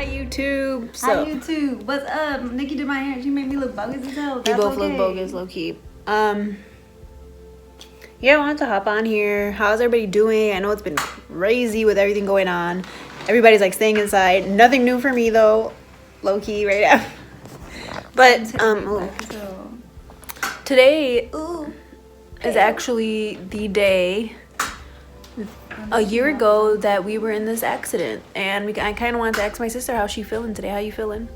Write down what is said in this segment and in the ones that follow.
YouTube. Hi YouTube. What's up? Nikki did my hair. She made me look bogus as hell. We both look bogus, low key. Yeah, I wanted to hop on here. How's everybody doing? I know it's been crazy with everything going on. Everybody's like staying inside. Nothing new for me though, low key right now. But today is actually the day a year ago that we were in this accident, and I kind of wanted to ask my sister how she feeling today. How you feeling?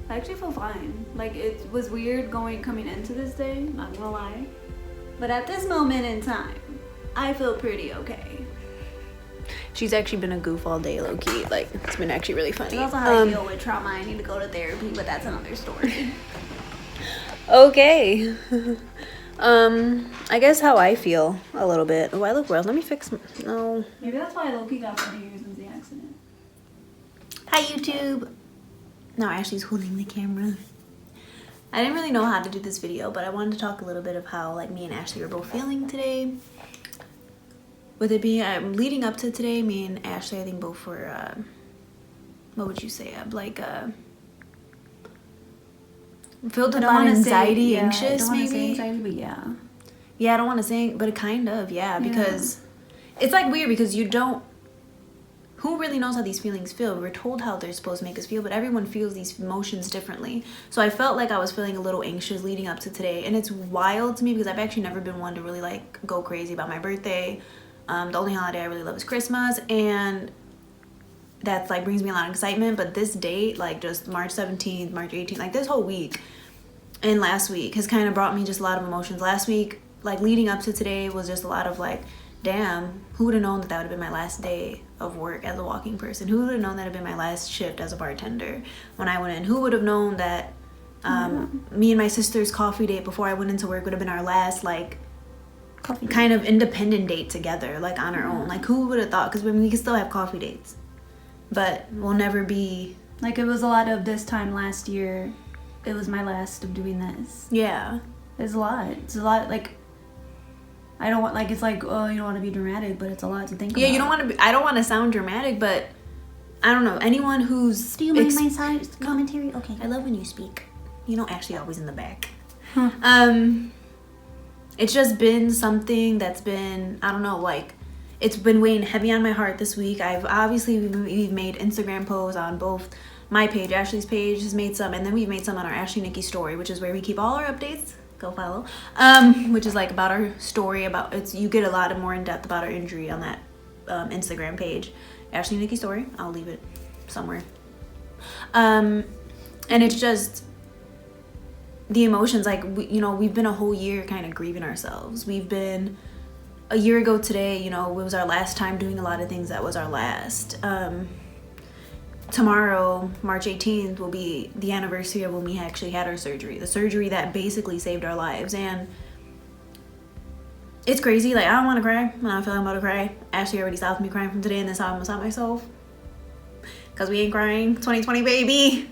I actually feel fine. Like, it was weird coming into this day, not gonna lie. But at this moment in time, I feel pretty okay. She's actually been a goof all day, low key. Like, it's been actually really funny. That's also how I deal with trauma. I need to go to therapy, but that's another story. Okay. I guess how I feel a little bit. Oh, I look rough. Let me fix. No. Maybe that's why Loki got 40 years since the accident. Hi, YouTube. No, Ashley's holding the camera. I didn't really know how to do this video, but I wanted to talk a little bit of how, like, me and Ashley were both feeling today. With it being leading up to today, me and Ashley, I think both were. What would you say? Filled with a lot of anxiety, anxious, maybe. Anxiety, but yeah. Yeah, I don't want to say, but it kind of, because it's like weird because you don't. Who really knows how these feelings feel? We're told how they're supposed to make us feel, but everyone feels these emotions differently. So I felt like I was feeling a little anxious leading up to today, and it's wild to me because I've actually never been one to really like go crazy about my birthday. The only holiday I really love is Christmas, and that's like brings me a lot of excitement. But this date, like just March 17th, March 18th, like this whole week and last week has kind of brought me just a lot of emotions. Last week, like leading up to today, was just a lot of like, damn, who would have known that that would have been my last day of work as a walking person? Who would have known that would have been my last shift as a bartender when I went in? Who would have known that me and my sister's coffee date before I went into work would have been our last like kind of independent date together, like on our own? Like, who would have thought? Because we can still have coffee dates, but we'll never be like, it was a lot of this time last year. It was my last of doing this. Yeah, it's a lot. It's a lot. Like, I don't want, like, it's like, oh, you don't want to be dramatic, but it's a lot to think about. Yeah, you don't want to be, I don't want to sound dramatic, but I don't know, anyone who's... Do you mind my side commentary? Okay. I love when you speak. You know, Ashley always in the back. Huh. It's just been something that's been, I don't know, like, it's been weighing heavy on my heart this week. We've made Instagram posts on both my page, Ashley's page has made some, and then we've made some on our Ashley Nikki story, which is where we keep all our updates. Go follow. Which is like about our story, you get a lot of more in depth about our injury on that Instagram page, Ashley Nikki story. I'll leave it somewhere. And it's just the emotions, like, we've been a whole year kind of grieving ourselves. We've been a year ago today, it was our last time doing a lot of things that was our last. Tomorrow, March 18th, will be the anniversary of when we actually had our surgery. The surgery that basically saved our lives. And it's crazy. Like, I don't want to cry. I don't feel like I'm about to cry. Ashley already stopped me crying from today, and this time I'm going to stop myself. Because we ain't crying. 2020, baby.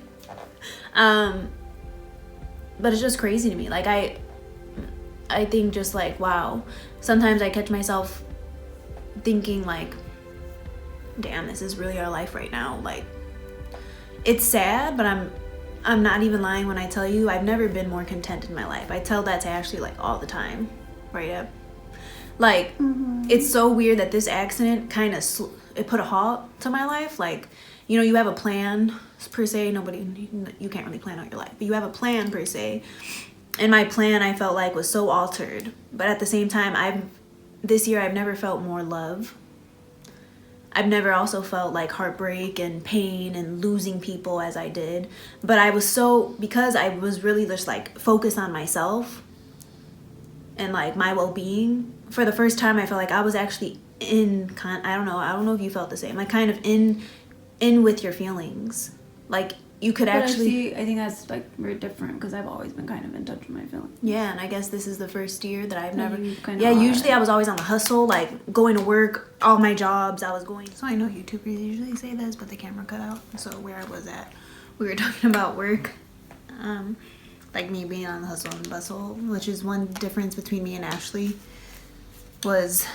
But it's just crazy to me. Like, I think just like, wow. Sometimes I catch myself thinking like, damn, this is really our life right now. Like, it's sad, but I'm not even lying when I tell you I've never been more content in my life. I tell that to Ashley like all the time, right up. Like, It's so weird that this accident kind of it put a halt to my life. Like, you have a plan per se. You can't really plan out your life, but you have a plan per se. And my plan, I felt like, was so altered. But at the same time, this year I've never felt more love. I've never also felt like heartbreak and pain and losing people as I did. But because I was really just like focused on myself and like my well-being, for the first time I felt like I was actually I don't know if you felt the same, like kind of in with your feelings. Like, you could actually... I think that's like very different because I've always been kind of in touch with my feelings. Yeah, and I guess this is the first year that I've never... Yeah, usually I was always on the hustle, like going to work, all my jobs, I was going... So I know YouTubers usually say this, but the camera cut out. So where I was at, we were talking about work. Like me being on the hustle and bustle, which is one difference between me and Ashley, was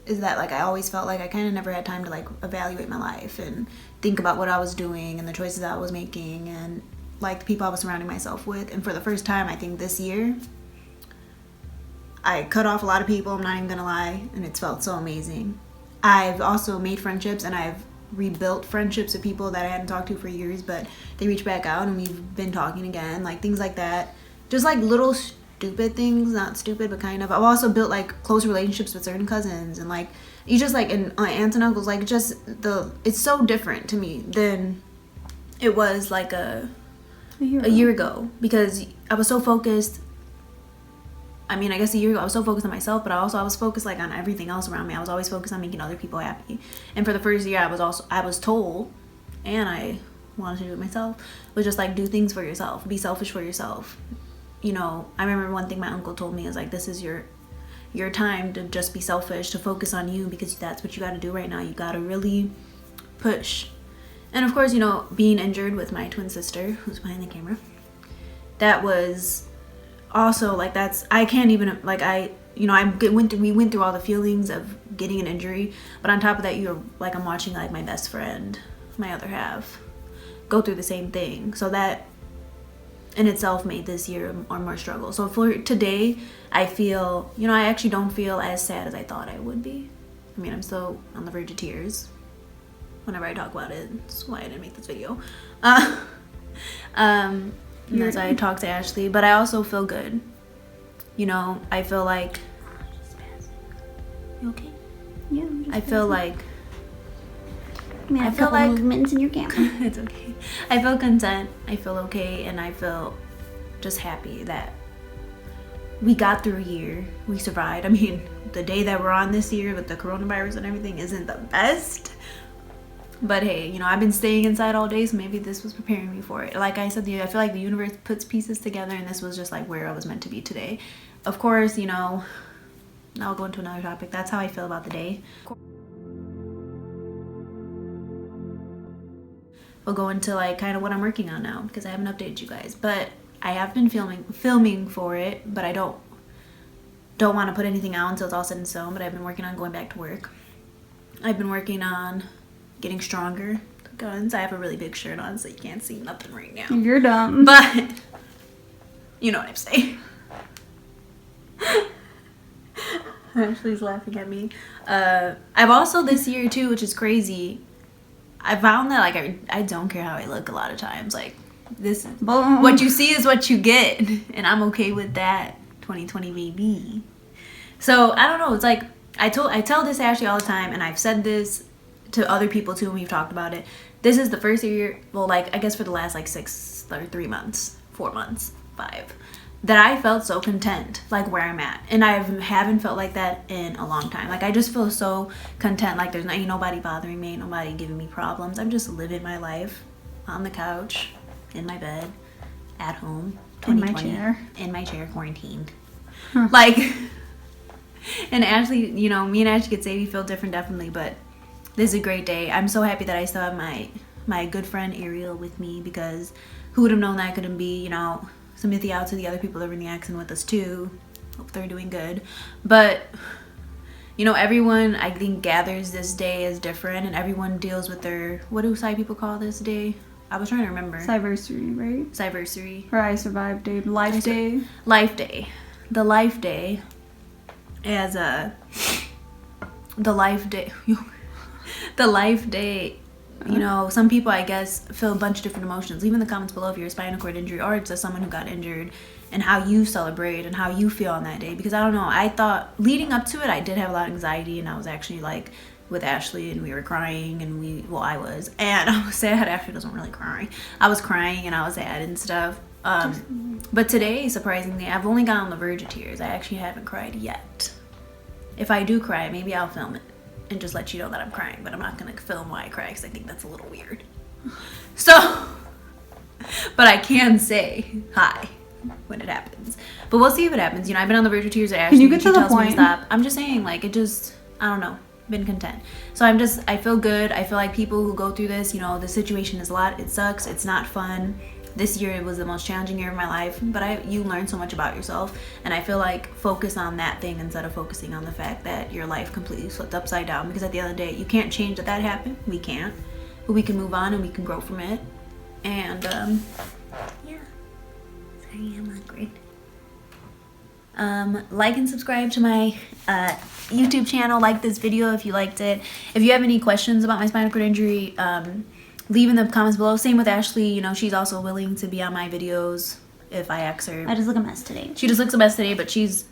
is that like I always felt like I kind of never had time to like evaluate my life and think about what I was doing and the choices I was making and like the people I was surrounding myself with. And for the first time, I think this year, I cut off a lot of people, I'm not even gonna lie, and it's felt so amazing. I've also made friendships and I've rebuilt friendships with people that I hadn't talked to for years, but they reached back out and we've been talking again, like things like that. Just like little stupid things, not stupid, but kind of. I've also built like close relationships with certain cousins and like you just like and aunts and uncles, like just it's so different to me than it was like a year ago, because I was so focused. I mean, I guess a year ago I was so focused on myself, but I was focused like on everything else around me. I was always focused on making other people happy. And for the first year, I was told, and I wanted to do it myself, was just like do things for yourself, be selfish for yourself. You know, I remember one thing my uncle told me is like, this is your time to just be selfish, to focus on you, because that's what you got to do right now. You got to really push. And of course, you know, being injured with my twin sister, who's behind the camera, that was also like, I can't even like we went through all the feelings of getting an injury, but on top of that, I'm watching like my best friend, my other half, go through the same thing. So that in itself made this year more struggle. So for today, I feel, you know, I actually don't feel as sad as I thought I would be. I mean, I'm still on the verge of tears whenever I talk about it. That's why I didn't make this video. As I talk to Ashley, but I also feel good. You know, I feel like, you okay? Yeah. I feel like, I feel like movements in your camera. It's okay. I feel content. I feel okay, and I feel just happy that we got through a year. We survived. I mean, the day that we're on this year with the coronavirus and everything isn't the best. But hey, you know, I've been staying inside all day, so maybe this was preparing me for it. Like I said, I feel like the universe puts pieces together, and this was just like where I was meant to be today. Of course, you know, now I'll go into another topic. That's how I feel about the day. We'll go into like kind of what I'm working on now, because I haven't updated you guys. But I have been filming for it, but I don't want to put anything out until it's all said and stone. But I've been working on going back to work. I've been working on getting stronger. Guns. I have a really big shirt on, so you can't see nothing right now. You're dumb. But you know what I'm saying. Ashley's laughing at me. I've also this year too, which is crazy, I found that like I don't care how I look a lot of times. Like this, what you see is what you get, and I'm okay with that. 2020 baby. So I don't know. It's like I tell this to Ashley all the time, and I've said this to other people too when we've talked about it. This is the first year, well, like I guess for the last like 3 months, 4 months, 5, that I felt so content, like where I'm at. And I haven't felt like that in a long time. Like I just feel so content. Like ain't nobody bothering me, ain't nobody giving me problems. I'm just living my life on the couch, in my bed, at home, 2020, in my chair, quarantined. Like, and Ashley, you know, me and Ashley could say we feel different, definitely, but this is a great day. I'm so happy that I still have my good friend Ariel with me, because who would have known that couldn't be, you know, sympathy out to the other people that were in the accident with us too. Hope they're doing good. But, you know, everyone, I think, gathers this day as different, and everyone deals with their, what do Psy people call this day? I was trying to remember. Cyversary, right? Cyversary. Or I Survived Day. Life Day. Life Day. The Life Day as the Life Day. The Life Day, you know, some people, I guess, feel a bunch of different emotions. Leave in the comments below if you're a spinal cord injury or just someone who got injured, and how you celebrate and how you feel on that day. Because I don't know, I thought leading up to it, I did have a lot of anxiety, and I was actually like with Ashley, and we were crying, and I was, and I was sad. Ashley doesn't really cry. I was crying and I was sad and stuff. But today, surprisingly, I've only got on the verge of tears. I actually haven't cried yet. If I do cry, maybe I'll film it and just let you know that I'm crying, but I'm not gonna film why I cry, because I think that's a little weird. So, but I can say hi when it happens. But we'll see if it happens. You know, I've been on the verge of tears at Ashley. Can you get to the point? Me to stop. I'm just saying, like, it just, I don't know, been content. So I feel good. I feel like people who go through this, you know, the situation is a lot. It sucks. It's not fun. this year was the most challenging year of my life, but you learn so much about yourself, and I feel like focus on that thing instead of focusing on the fact that your life completely flipped upside down, because at the end of the day, you can't change that happened. We can't, but we can move on and we can grow from it. And yeah, sorry, I'm hungry. Like and subscribe to my YouTube channel. Like this video if you liked it. If you have any questions about my spinal cord injury, leave in the comments below. Same with Ashley. You know, she's also willing to be on my videos if I ask her. I just look a mess today. She just looks a mess today, but she's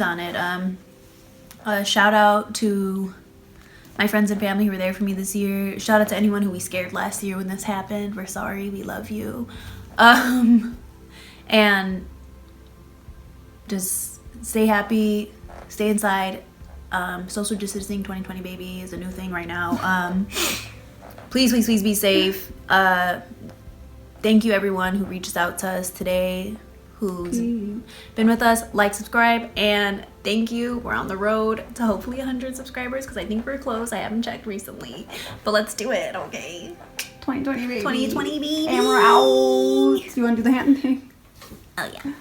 on it. Shout out to my friends and family who were there for me this year. Shout out to anyone who we scared last year when this happened. We're sorry. We love you. And just stay happy, stay inside. Social distancing 2020 baby is a new thing right now. Please be safe. Thank you everyone who reached out to us today, who's been with us. Like, subscribe, and thank you. We're on the road to hopefully 100 subscribers, because I think we're close. I haven't checked recently, but let's do it, okay? 2020 baby. 2020 baby. And we're out. You want to do the hand thing? Oh yeah.